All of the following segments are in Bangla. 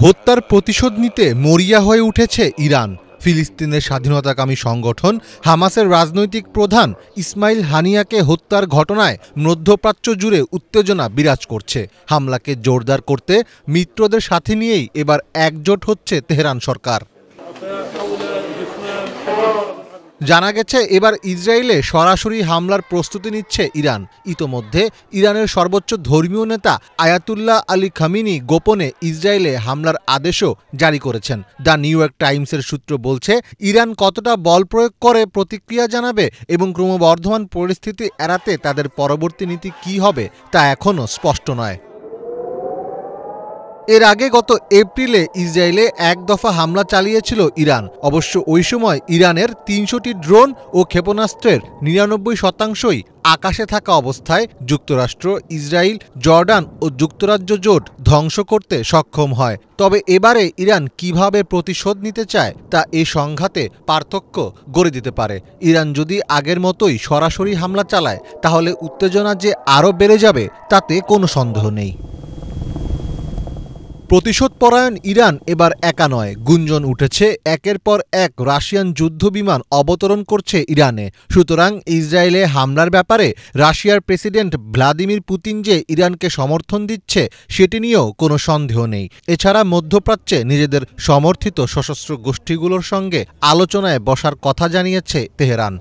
হত্যার প্রতিশোধ নিতে মরিয়া হয়ে উঠেছে ইরান। ফিলিস্তিনের স্বাধীনতাকামী সংগঠন হামাসের রাজনৈতিক প্রধান ইসমাইল হানিয়াকে হত্যার ঘটনায় মধ্যপ্রাচ্য জুড়ে উত্তেজনা বিরাজ করছে। হামলাকে জোরদার করতে মিত্রদের সাথে নিয়েই এবার একজোট হচ্ছে তেহরান সরকার। জানা গেছে এবার ইসরায়েলে সরাসরি হামলার প্রস্তুতি নিচ্ছে ইরান। ইতোমধ্যে ইরানের সর্বোচ্চ ধর্মীয় নেতা আয়াতুল্লাহ আলী খামিনি গোপনে ইসরায়েলে হামলার আদেশও জারি করেছেন। দ্য নিউ ইয়র্ক টাইমসের সূত্র বলছে, ইরান কতটা বল প্রয়োগ করে প্রতিক্রিয়া জানাবে এবং ক্রমবর্ধমান পরিস্থিতি এড়াতে তাদের পরবর্তী নীতি কী হবে তা এখনও স্পষ্ট নয়। এর আগে গত এপ্রিলে ইসরায়েলে এক দফা হামলা চালিয়েছিল ইরান। অবশ্য ওই সময় ইরানের ৩০০টি ড্রোন ও ক্ষেপণাস্ত্রের ৯৯%ই আকাশে থাকা অবস্থায় যুক্তরাষ্ট্র, ইসরায়েল, জর্ডান ও যুক্তরাজ্য জোট ধ্বংস করতে সক্ষম হয়। তবে এবারে ইরান কিভাবে প্রতিশোধ নিতে চায় তা এই সংঘাতে পার্থক্য গড়ে দিতে পারে। ইরান যদি আগের মতোই সরাসরি হামলা চালায় তাহলে উত্তেজনা যে আরও বেড়ে যাবে তাতে কোনো সন্দেহ নেই। প্রতিশোধপরায়ণ ইরান এবার একা নয়। গুঞ্জন উঠেছে একের পর এক রাশিয়ান যুদ্ধবিমান অবতরণ করছে ইরানে। সুতরাং ইসরায়েলে হামলার ব্যাপারে রাশিয়ার প্রেসিডেন্ট ভ্লাদিমির পুতিন যে ইরানকে সমর্থন দিচ্ছে সেটি নিয়েও কোনো সন্দেহ নেই। এছাড়া মধ্যপ্রাচ্যে নিজেদের সমর্থিত সশস্ত্র গোষ্ঠীগুলোর সঙ্গে আলোচনায় বসার কথা জানিয়েছে তেহরান।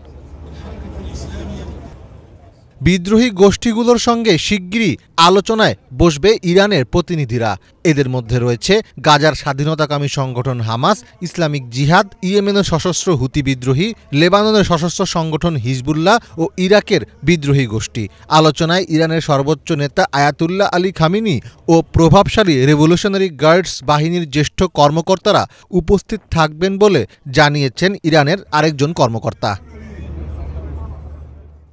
বিদ্রোহী গোষ্ঠীগুলোর সঙ্গে শিগগিরই আলোচনায় বসবে ইরানের প্রতিনিধিরা। এদের মধ্যে রয়েছে গাজার স্বাধীনতাকামী সংগঠন হামাস, ইসলামিক জিহাদ, ইয়েমেনের সশস্ত্র হুতি বিদ্রোহী, লেবাননের সশস্ত্র সংগঠন হিজবুল্লাহ ও ইরাকের বিদ্রোহী গোষ্ঠী। আলোচনায় ইরানের সর্বোচ্চ নেতা আয়াতুল্লাহ আলী খামিনি ও প্রভাবশালী রেভলিউশনারি গার্ডস বাহিনীর জ্যেষ্ঠ কর্মকর্তারা উপস্থিত থাকবেন বলে জানিয়েছেন ইরানের আরেকজন কর্মকর্তা।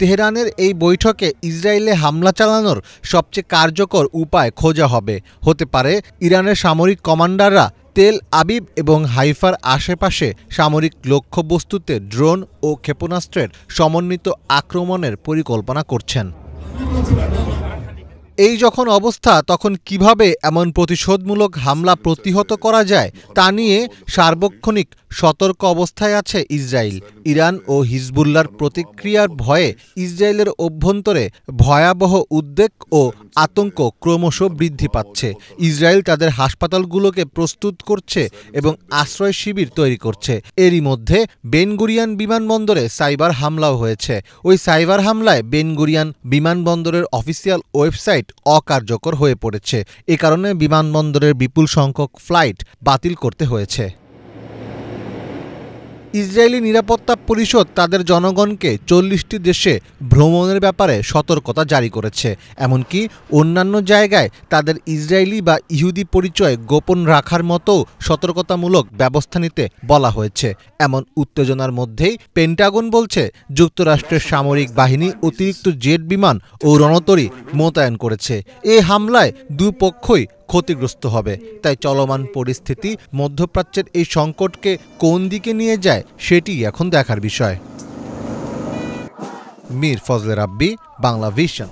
তেহরানের এই বৈঠকে ইসরায়েলে হামলা চালানোর সবচেয়ে কার্যকর উপায় খোঁজা হবে। হতে পারে ইরানের সামরিক কমান্ডাররা তেল আবিব এবং হাইফার আশেপাশে সামরিক লক্ষ্যবস্তুতে ড্রোন ও ক্ষেপণাস্ত্রের সমন্বিত আক্রমণের পরিকল্পনা করছেন। এই যখন অবস্থা, তখন কিভাবে এমন প্রতিশোধমূলক হামলা প্রতিহত করা যায় তা নিয়ে সার্বক্ষণিক সতর্ক অবস্থায় আছে ইসরায়েল। ইরান ও হিজবুল্লাহর প্রতিক্রিয়ার ভয়ে ইসরায়েলের অভ্যন্তরে ভয়াবহ উদ্বেগ ও আতঙ্ক ক্রমশ বৃদ্ধি পাচ্ছে। ইসরায়েল তাদের হাসপাতালগুলোকে প্রস্তুত করছে এবং আশ্রয় শিবির তৈরি করছে। এরই মধ্যে বেন গুরিয়ান বিমানবন্দরে সাইবার হামলাও হয়েছে। ওই সাইবার হামলায় বেন গুরিয়ান বিমানবন্দরের অফিসিয়াল ওয়েবসাইট অকার্যকর হয়ে পড়েছে। এ কারণে বিমানবন্দরের বিপুল সংখ্যক ফ্লাইট বাতিল করতে হয়েছে। ইসরায়েলি নিরাপত্তা পরিষদ তাদের জনগণকে ৪০টি দেশে ভ্রমণের ব্যাপারে সতর্কতা জারি করেছে। এমনকি অন্যান্য জায়গায় তাদের ইসরায়েলি বা ইহুদি পরিচয় গোপন রাখার মতো সতর্কতামূলক ব্যবস্থা নিতে বলা হয়েছে। এমন উত্তেজনার মধ্যেই পেন্টাগন বলছে যুক্তরাষ্ট্রের সামরিক বাহিনী অতিরিক্ত জেট বিমান ও রণতরী মোতায়েন করেছে। এ হামলায় দুপক্ষই ক্ষতিগ্রস্ত হবে। তাই চলমান পরিস্থিতি মধ্যপ্রাচ্যের এই সংকটকে কোন দিকে নিয়ে যায় সেটি এখন দেখার বিষয়। মীর ফজলে রাব্বি, বাংলা ভিশন।